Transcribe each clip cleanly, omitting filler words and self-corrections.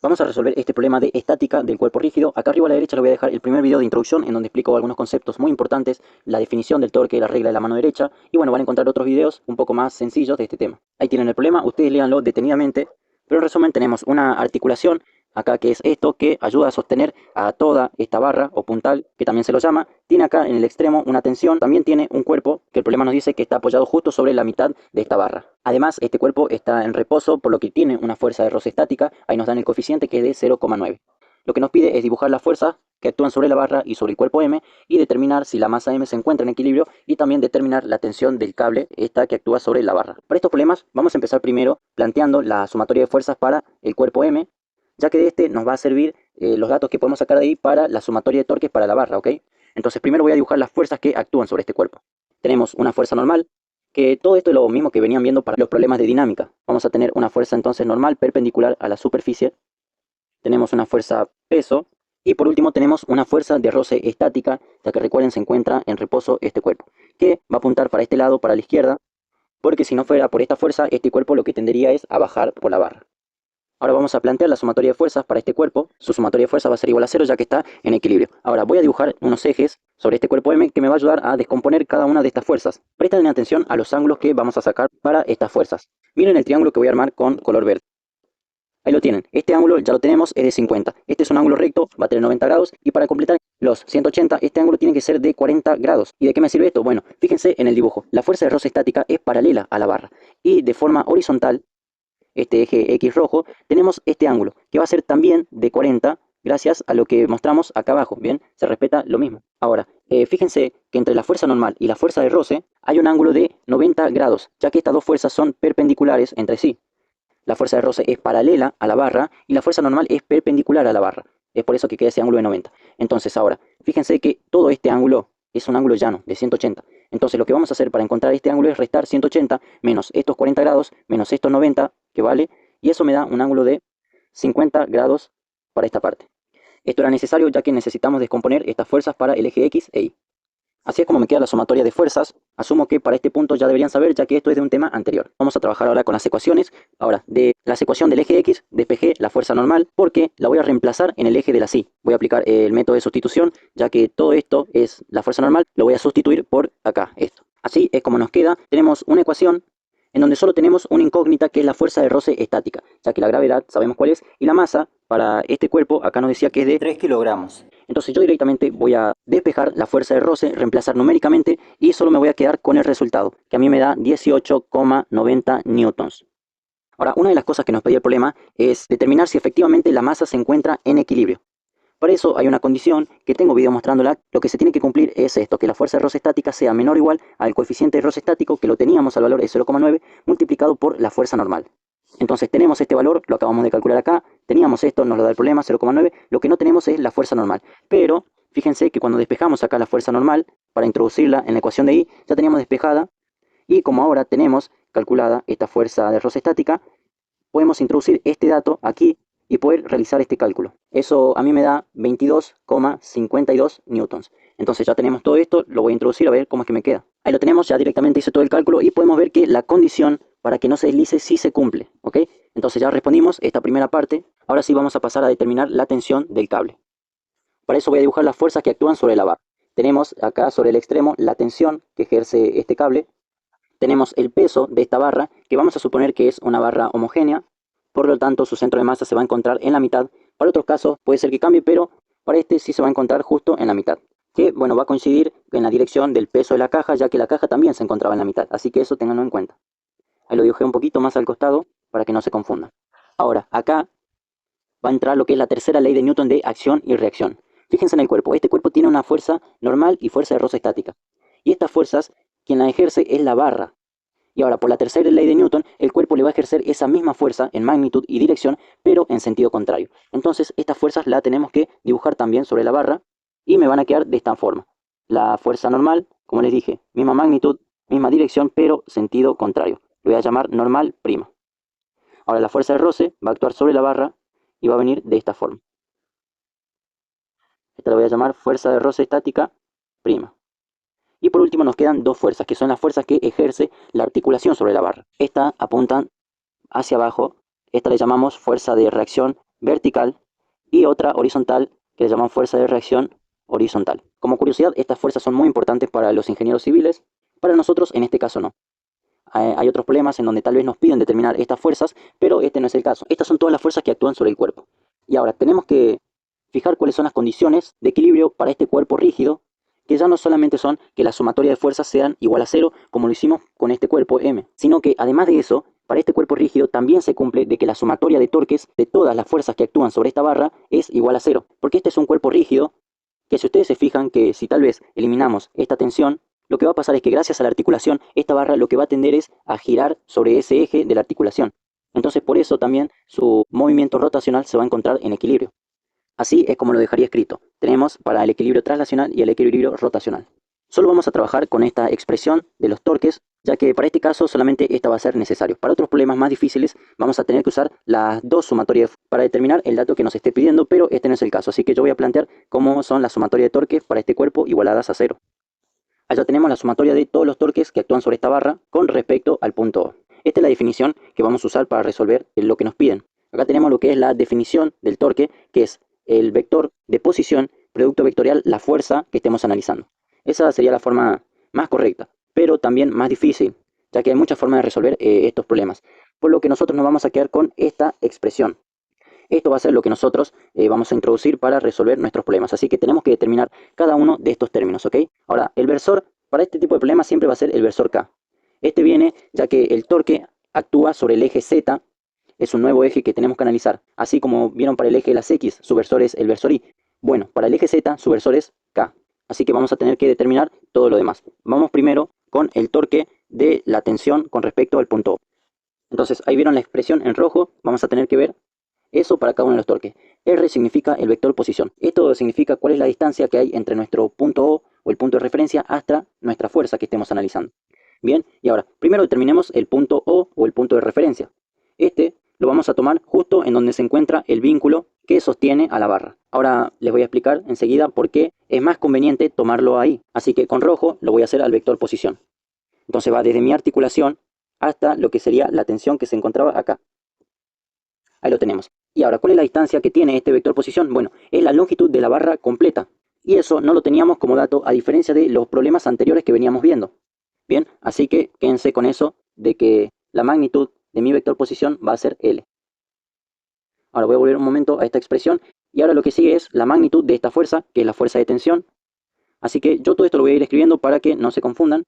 Vamos a resolver este problema de estática del cuerpo rígido. Acá arriba a la derecha le voy a dejar el primer video de introducción en donde explico algunos conceptos muy importantes, la definición del torque, la regla de la mano derecha, y bueno, van a encontrar otros videos un poco más sencillos de este tema. Ahí tienen el problema, ustedes léanlo detenidamente, pero en resumen tenemos una articulación acá que es esto, que ayuda a sostener a toda esta barra o puntal, que también se lo llama. Tiene acá en el extremo una tensión, también tiene un cuerpo que el problema nos dice que está apoyado justo sobre la mitad de esta barra. Además, este cuerpo está en reposo, por lo que tiene una fuerza de roce estática. Ahí nos dan el coeficiente que es de 0,9. Lo que nos pide es dibujar las fuerzas que actúan sobre la barra y sobre el cuerpo M y determinar si la masa M se encuentra en equilibrio y también determinar la tensión del cable, esta que actúa sobre la barra. Para estos problemas vamos a empezar primero planteando la sumatoria de fuerzas para el cuerpo M, ya que de este nos va a servir los datos que podemos sacar de ahí para la sumatoria de torques para la barra, ¿ok? Entonces primero voy a dibujar las fuerzas que actúan sobre este cuerpo. Tenemos una fuerza normal, que todo esto es lo mismo que venían viendo para los problemas de dinámica. Vamos a tener una fuerza entonces normal perpendicular a la superficie. Tenemos una fuerza peso. Y por último tenemos una fuerza de roce estática, ya que recuerden se encuentra en reposo este cuerpo, que va a apuntar para este lado, para la izquierda, porque si no fuera por esta fuerza, este cuerpo lo que tendería es a bajar por la barra. Ahora vamos a plantear la sumatoria de fuerzas para este cuerpo. Su sumatoria de fuerzas va a ser igual a 0 ya que está en equilibrio. Ahora voy a dibujar unos ejes sobre este cuerpo M que me va a ayudar a descomponer cada una de estas fuerzas. Presten atención a los ángulos que vamos a sacar para estas fuerzas. Miren el triángulo que voy a armar con color verde. Ahí lo tienen. Este ángulo ya lo tenemos, es de 50. Este es un ángulo recto, va a tener 90 grados. Y para completar los 180, este ángulo tiene que ser de 40 grados. ¿Y de qué me sirve esto? Bueno, fíjense en el dibujo. La fuerza de roce estática es paralela a la barra. Y de forma horizontal, este eje X rojo, tenemos este ángulo, que va a ser también de 40, gracias a lo que mostramos acá abajo, ¿bien? Se respeta lo mismo. Ahora, fíjense que entre la fuerza normal y la fuerza de roce hay un ángulo de 90 grados, ya que estas dos fuerzas son perpendiculares entre sí. La fuerza de roce es paralela a la barra y la fuerza normal es perpendicular a la barra. Es por eso que queda ese ángulo de 90. Entonces ahora, fíjense que todo este ángulo es un ángulo llano de 180. Entonces lo que vamos a hacer para encontrar este ángulo es restar 180 menos estos 40 grados menos estos 90, que vale, y eso me da un ángulo de 50 grados para esta parte. Esto era necesario ya que necesitamos descomponer estas fuerzas para el eje X e Y. Así es como me queda la sumatoria de fuerzas. Asumo que para este punto ya deberían saber, ya que esto es de un tema anterior. Vamos a trabajar ahora con las ecuaciones. Ahora, de la ecuación del eje X, despejé la fuerza normal porque la voy a reemplazar en el eje de la Y. Voy a aplicar el método de sustitución, ya que todo esto es la fuerza normal, lo voy a sustituir por acá, esto. Así es como nos queda. Tenemos una ecuación en donde solo tenemos una incógnita que es la fuerza de roce estática, ya que la gravedad sabemos cuál es, y la masa para este cuerpo acá nos decía que es de 3 kilogramos. Entonces yo directamente voy a despejar la fuerza de roce, reemplazar numéricamente y solo me voy a quedar con el resultado, que a mí me da 18,90 newtons. Ahora, una de las cosas que nos pedía el problema es determinar si efectivamente la masa se encuentra en equilibrio. Para eso hay una condición que tengo video mostrándola. Lo que se tiene que cumplir es esto, que la fuerza de roce estática sea menor o igual al coeficiente de roce estático, que lo teníamos al valor de 0,9, multiplicado por la fuerza normal. Entonces tenemos este valor, lo acabamos de calcular acá, teníamos esto, nos lo da el problema, 0,9, lo que no tenemos es la fuerza normal. Pero fíjense que cuando despejamos acá la fuerza normal, para introducirla en la ecuación de I, ya teníamos despejada, y como ahora tenemos calculada esta fuerza de roce estática, podemos introducir este dato aquí y poder realizar este cálculo. Eso a mí me da 22,52 newtons. Entonces ya tenemos todo esto, lo voy a introducir a ver cómo es que me queda. Ahí lo tenemos, ya directamente hice todo el cálculo y podemos ver que la condición para que no se deslice sí se cumple, ¿ok? Entonces ya respondimos esta primera parte. Ahora sí vamos a pasar a determinar la tensión del cable. Para eso voy a dibujar las fuerzas que actúan sobre la barra. Tenemos acá sobre el extremo la tensión que ejerce este cable. Tenemos el peso de esta barra, que vamos a suponer que es una barra homogénea. Por lo tanto, su centro de masa se va a encontrar en la mitad. Para otros casos puede ser que cambie, pero para este sí se va a encontrar justo en la mitad. Que, bueno, va a coincidir en la dirección del peso de la caja, ya que la caja también se encontraba en la mitad. Así que eso ténganlo en cuenta. Ahí lo dibujé un poquito más al costado para que no se confundan. Ahora, acá va a entrar lo que es la tercera ley de Newton de acción y reacción. Fíjense en el cuerpo. Este cuerpo tiene una fuerza normal y fuerza de roce estática. Y estas fuerzas, quien la ejerce es la barra. Y ahora, por la tercera ley de Newton, el cuerpo le va a ejercer esa misma fuerza en magnitud y dirección, pero en sentido contrario. Entonces, estas fuerzas las tenemos que dibujar también sobre la barra y me van a quedar de esta forma. La fuerza normal, como les dije, misma magnitud, misma dirección, pero sentido contrario. Lo voy a llamar normal prima. Ahora, la fuerza de roce va a actuar sobre la barra y va a venir de esta forma. Esta la voy a llamar fuerza de roce estática prima. Y por último nos quedan dos fuerzas, que son las fuerzas que ejerce la articulación sobre la barra. Esta apuntan hacia abajo, esta le llamamos fuerza de reacción vertical y otra horizontal que le llaman fuerza de reacción horizontal. Como curiosidad, estas fuerzas son muy importantes para los ingenieros civiles, para nosotros en este caso no. Hay otros problemas en donde tal vez nos piden determinar estas fuerzas, pero este no es el caso. Estas son todas las fuerzas que actúan sobre el cuerpo. Y ahora tenemos que fijar cuáles son las condiciones de equilibrio para este cuerpo rígido, que ya no solamente son que la sumatoria de fuerzas sean igual a cero, como lo hicimos con este cuerpo M, sino que además de eso, para este cuerpo rígido también se cumple de que la sumatoria de torques de todas las fuerzas que actúan sobre esta barra es igual a cero, porque este es un cuerpo rígido que si ustedes se fijan que si tal vez eliminamos esta tensión, lo que va a pasar es que gracias a la articulación, esta barra lo que va a tender es a girar sobre ese eje de la articulación. Entonces por eso también su movimiento rotacional se va a encontrar en equilibrio. Así es como lo dejaría escrito. Tenemos para el equilibrio translacional y el equilibrio rotacional. Solo vamos a trabajar con esta expresión de los torques, ya que para este caso solamente esta va a ser necesario. Para otros problemas más difíciles vamos a tener que usar las dos sumatorias para determinar el dato que nos esté pidiendo, pero este no es el caso. Así que yo voy a plantear cómo son las sumatorias de torques para este cuerpo igualadas a cero. Allá tenemos la sumatoria de todos los torques que actúan sobre esta barra con respecto al punto O. Esta es la definición que vamos a usar para resolver lo que nos piden. Acá tenemos lo que es la definición del torque, que es el vector de posición, producto vectorial, la fuerza que estemos analizando. Esa sería la forma más correcta, pero también más difícil, ya que hay muchas formas de resolver estos problemas. Por lo que nosotros nos vamos a quedar con esta expresión. Esto va a ser lo que nosotros vamos a introducir para resolver nuestros problemas. Así que tenemos que determinar cada uno de estos términos, ¿ok? Ahora, el versor para este tipo de problemas siempre va a ser el versor K. Este viene ya que el torque actúa sobre el eje Z, es un nuevo eje que tenemos que analizar. Así como vieron para el eje de las X, su versor es el versor Y. Bueno, para el eje Z, su versor es K. Así que vamos a tener que determinar todo lo demás. Vamos primero con el torque de la tensión con respecto al punto O. Entonces, ahí vieron la expresión en rojo, vamos a tener que ver eso para cada uno de los torques. R significa el vector posición. Esto significa cuál es la distancia que hay entre nuestro punto O el punto de referencia hasta nuestra fuerza que estemos analizando. Bien, y ahora, primero determinemos el punto O el punto de referencia. Este lo vamos a tomar justo en donde se encuentra el vínculo que sostiene a la barra. Ahora les voy a explicar enseguida por qué es más conveniente tomarlo ahí. Así que con rojo lo voy a hacer al vector posición. Entonces va desde mi articulación hasta lo que sería la tensión que se encontraba acá. Ahí lo tenemos. Y ahora, ¿cuál es la distancia que tiene este vector posición? Bueno, es la longitud de la barra completa. Y eso no lo teníamos como dato, a diferencia de los problemas anteriores que veníamos viendo. Bien, así que quédense con eso de que la magnitud de mi vector posición va a ser L. Ahora voy a volver un momento a esta expresión. Y ahora lo que sigue es la magnitud de esta fuerza, que es la fuerza de tensión. Así que yo todo esto lo voy a ir escribiendo para que no se confundan.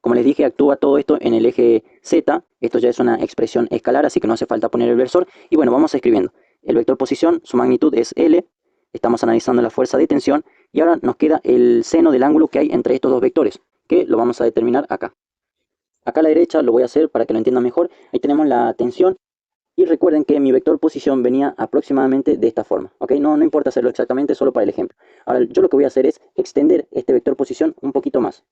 Como les dije, actúa todo esto en el eje Z. Esto ya es una expresión escalar, así que no hace falta poner el versor. Y bueno, vamos escribiendo. El vector posición, su magnitud es L. Estamos analizando la fuerza de tensión. Y ahora nos queda el seno del ángulo que hay entre estos dos vectores, que lo vamos a determinar acá. Acá a la derecha lo voy a hacer para que lo entiendan mejor. Ahí tenemos la tensión. Y recuerden que mi vector posición venía aproximadamente de esta forma. ¿Ok? No importa hacerlo exactamente, solo para el ejemplo. Ahora yo lo que voy a hacer es extender este vector posición un poquito más,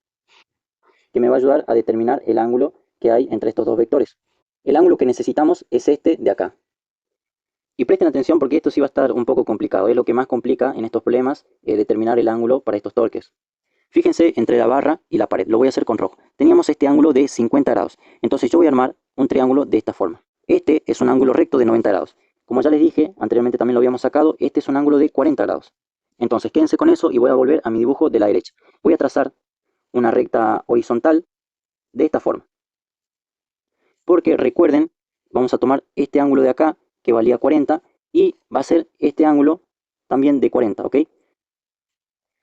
que me va a ayudar a determinar el ángulo que hay entre estos dos vectores. El ángulo que necesitamos es este de acá. Y presten atención porque esto sí va a estar un poco complicado. Es lo que más complica en estos problemas, determinar el ángulo para estos torques. Fíjense entre la barra y la pared. Lo voy a hacer con rojo. Teníamos este ángulo de 50 grados. Entonces yo voy a armar un triángulo de esta forma. Este es un ángulo recto de 90 grados. Como ya les dije, anteriormente también lo habíamos sacado, este es un ángulo de 40 grados. Entonces quédense con eso y voy a volver a mi dibujo de la derecha. Voy a trazar una recta horizontal de esta forma. Porque recuerden, vamos a tomar este ángulo de acá, que valía 40, y va a ser este ángulo también de 40, ¿ok?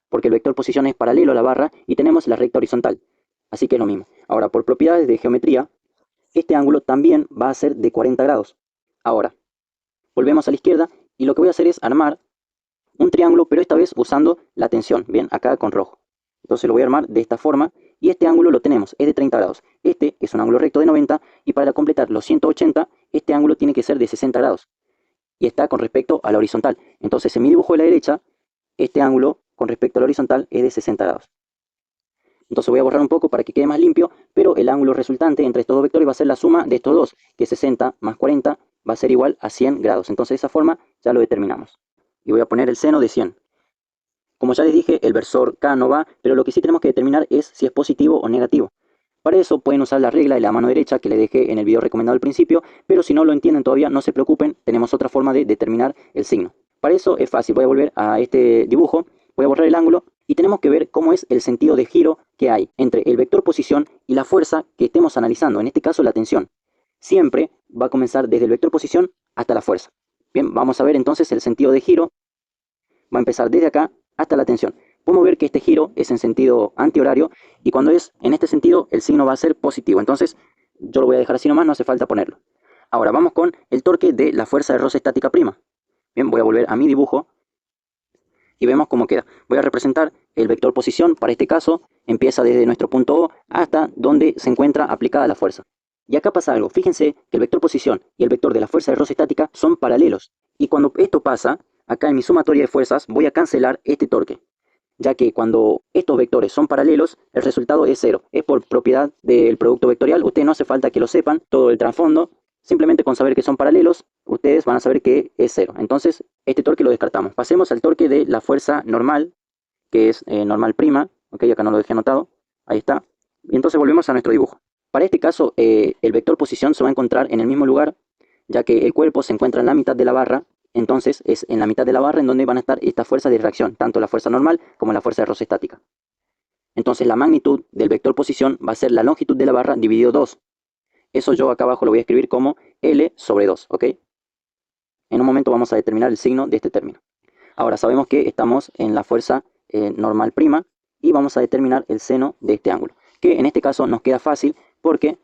Porque el vector posición es paralelo a la barra y tenemos la recta horizontal. Así que es lo mismo. Ahora, por propiedades de geometría, este ángulo también va a ser de 40 grados. Ahora, volvemos a la izquierda y lo que voy a hacer es armar un triángulo, pero esta vez usando la tensión, bien, acá con rojo. Entonces lo voy a armar de esta forma y este ángulo lo tenemos, es de 30 grados. Este es un ángulo recto de 90 y para completar los 180, este ángulo tiene que ser de 60 grados. Y está con respecto a la horizontal. Entonces en mi dibujo de la derecha, este ángulo con respecto a la horizontal es de 60 grados. Entonces voy a borrar un poco para que quede más limpio, pero el ángulo resultante entre estos dos vectores va a ser la suma de estos dos, que 60 más 40 va a ser igual a 100 grados. Entonces de esa forma ya lo determinamos. Y voy a poner el seno de 100. Como ya les dije, el versor K no va, pero lo que sí tenemos que determinar es si es positivo o negativo. Para eso pueden usar la regla de la mano derecha que les dejé en el video recomendado al principio, pero si no lo entienden todavía, no se preocupen, tenemos otra forma de determinar el signo. Para eso es fácil, voy a volver a este dibujo, voy a borrar el ángulo y tenemos que ver cómo es el sentido de giro que hay entre el vector posición y la fuerza que estemos analizando, en este caso la tensión. Siempre va a comenzar desde el vector posición hasta la fuerza. Bien, vamos a ver entonces el sentido de giro. Va a empezar desde acá hasta la tensión. Podemos ver que este giro es en sentido antihorario y cuando es en este sentido el signo va a ser positivo. Entonces yo lo voy a dejar así nomás, no hace falta ponerlo. Ahora vamos con el torque de la fuerza de roce estática prima. Bien, voy a volver a mi dibujo y vemos cómo queda. Voy a representar el vector posición. Para este caso empieza desde nuestro punto O hasta donde se encuentra aplicada la fuerza. Y acá pasa algo. Fíjense que el vector posición y el vector de la fuerza de roce estática son paralelos. Y cuando esto pasa, acá en mi sumatoria de fuerzas voy a cancelar este torque, ya que cuando estos vectores son paralelos, el resultado es cero. Es por propiedad del producto vectorial. Ustedes no hace falta que lo sepan, todo el trasfondo. Simplemente con saber que son paralelos, ustedes van a saber que es cero. Entonces, este torque lo descartamos. Pasemos al torque de la fuerza normal, que es normal prima. Ok, acá no lo dejé anotado. Ahí está. Y entonces volvemos a nuestro dibujo. Para este caso, el vector posición se va a encontrar en el mismo lugar, ya que el cuerpo se encuentra en la mitad de la barra. Entonces es en la mitad de la barra en donde van a estar estas fuerzas de reacción, tanto la fuerza normal como la fuerza de roce estática. Entonces la magnitud del vector posición va a ser la longitud de la barra dividido 2. Eso yo acá abajo lo voy a escribir como L sobre 2, ¿ok? En un momento vamos a determinar el signo de este término. Ahora sabemos que estamos en la fuerza normal prima y vamos a determinar el seno de este ángulo, que en este caso nos queda fácil porque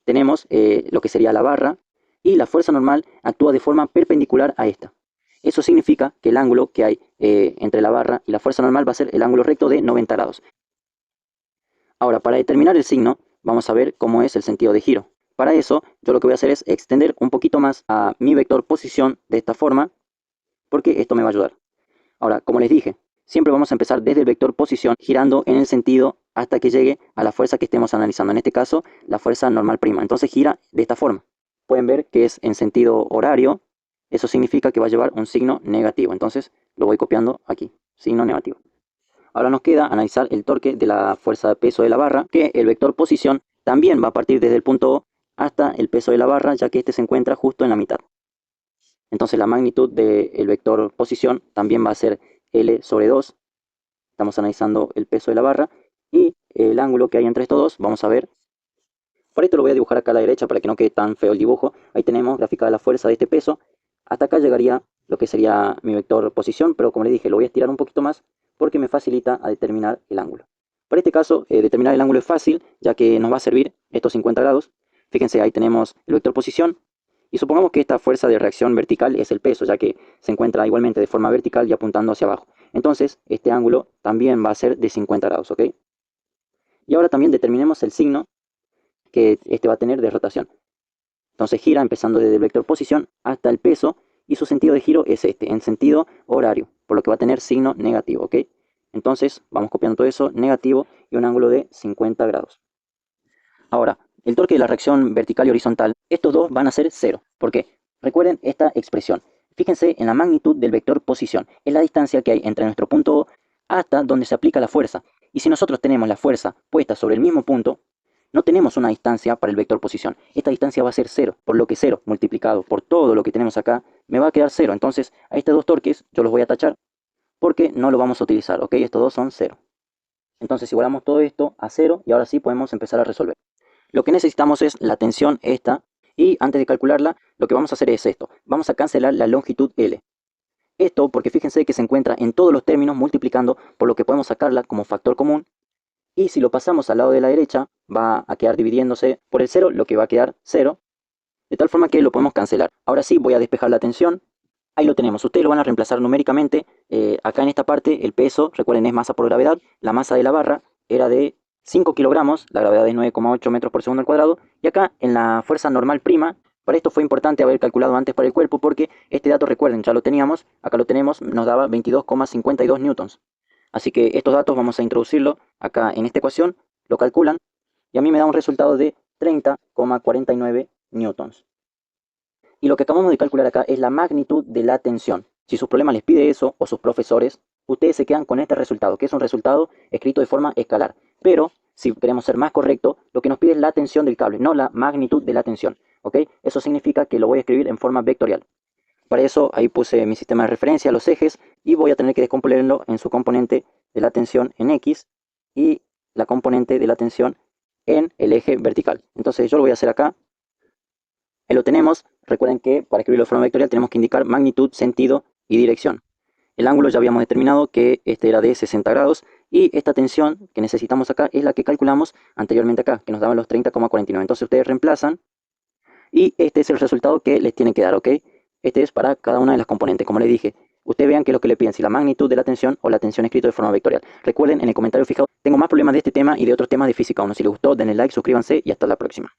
tenemos lo que sería la barra y la fuerza normal actúa de forma perpendicular a esta. Eso significa que el ángulo que hay entre la barra y la fuerza normal va a ser el ángulo recto de 90 grados. Ahora, para determinar el signo, vamos a ver cómo es el sentido de giro. Para eso, yo lo que voy a hacer es extender un poquito más a mi vector posición de esta forma, porque esto me va a ayudar. Ahora, como les dije, siempre vamos a empezar desde el vector posición, girando en el sentido hasta que llegue a la fuerza que estemos analizando. En este caso, la fuerza normal prima. Entonces gira de esta forma. Pueden ver que es en sentido horario. Eso significa que va a llevar un signo negativo. Entonces lo voy copiando aquí, signo negativo. Ahora nos queda analizar el torque de la fuerza de peso de la barra, que el vector posición también va a partir desde el punto O hasta el peso de la barra, ya que este se encuentra justo en la mitad. Entonces la magnitud del vector posición también va a ser L sobre 2. Estamos analizando el peso de la barra y el ángulo que hay entre estos dos, vamos a ver. Por esto lo voy a dibujar acá a la derecha para que no quede tan feo el dibujo. Ahí tenemos graficada la fuerza de este peso. Hasta acá llegaría lo que sería mi vector posición, pero como les dije, lo voy a estirar un poquito más porque me facilita a determinar el ángulo. Para este caso, determinar el ángulo es fácil, ya que nos va a servir estos 50 grados. Fíjense, ahí tenemos el vector posición. Y supongamos que esta fuerza de reacción vertical es el peso, ya que se encuentra igualmente de forma vertical y apuntando hacia abajo. Entonces, este ángulo también va a ser de 50 grados, ¿ok? Y ahora también determinemos el signo que este va a tener de rotación. Entonces gira empezando desde el vector posición hasta el peso y su sentido de giro es este, en sentido horario, por lo que va a tener signo negativo, ¿ok? Entonces vamos copiando todo eso, negativo y un ángulo de 50 grados. Ahora, el torque de la reacción vertical y horizontal, estos dos van a ser cero. ¿Por qué? Recuerden esta expresión. Fíjense en la magnitud del vector posición. Es la distancia que hay entre nuestro punto O hasta donde se aplica la fuerza. Y si nosotros tenemos la fuerza puesta sobre el mismo punto, no tenemos una distancia para el vector posición. Esta distancia va a ser cero, por lo que cero multiplicado por todo lo que tenemos acá me va a quedar cero. Entonces a estos dos torques yo los voy a tachar porque no lo vamos a utilizar, ¿ok? Estos dos son cero. Entonces igualamos todo esto a cero y ahora sí podemos empezar a resolver. Lo que necesitamos es la tensión esta y antes de calcularla lo que vamos a hacer es esto. Vamos a cancelar la longitud L. Esto porque fíjense que se encuentra en todos los términos multiplicando, por lo que podemos sacarla como factor común. Y si lo pasamos al lado de la derecha, va a quedar dividiéndose por el 0, lo que va a quedar 0. De tal forma que lo podemos cancelar. Ahora sí, voy a despejar la tensión. Ahí lo tenemos. Ustedes lo van a reemplazar numéricamente. Acá en esta parte, el peso, recuerden, es masa por gravedad. La masa de la barra era de 5 kilogramos. La gravedad es 9,8 metros por segundo al cuadrado. Y acá, en la fuerza normal prima, para esto fue importante haber calculado antes para el cuerpo, porque este dato, recuerden, ya lo teníamos. Acá lo tenemos, nos daba 22,52 newtons. Así que estos datos vamos a introducirlo acá en esta ecuación, lo calculan y a mí me da un resultado de 30,49 newtons. Y lo que acabamos de calcular acá es la magnitud de la tensión. Si sus problemas les pide eso o sus profesores, ustedes se quedan con este resultado, que es un resultado escrito de forma escalar. Pero si queremos ser más correcto, lo que nos pide es la tensión del cable, no la magnitud de la tensión, ¿ok? Eso significa que lo voy a escribir en forma vectorial. Para eso ahí puse mi sistema de referencia, los ejes, y voy a tener que descomponerlo en su componente de la tensión en X y la componente de la tensión en el eje vertical. Entonces yo lo voy a hacer acá. Ahí lo tenemos. Recuerden que para escribirlo de forma vectorial tenemos que indicar magnitud, sentido y dirección. El ángulo ya habíamos determinado que este era de 60 grados y esta tensión que necesitamos acá es la que calculamos anteriormente acá, que nos daban los 30,49. Entonces ustedes reemplazan y este es el resultado que les tiene que dar, ¿ok? Este es para cada una de las componentes, como les dije. Ustedes vean qué es lo que le piden, si la magnitud de la tensión o la tensión escrito de forma vectorial. Recuerden en el comentario fijado, tengo más problemas de este tema y de otros temas de física 1. Si les gustó, denle like, suscríbanse y hasta la próxima.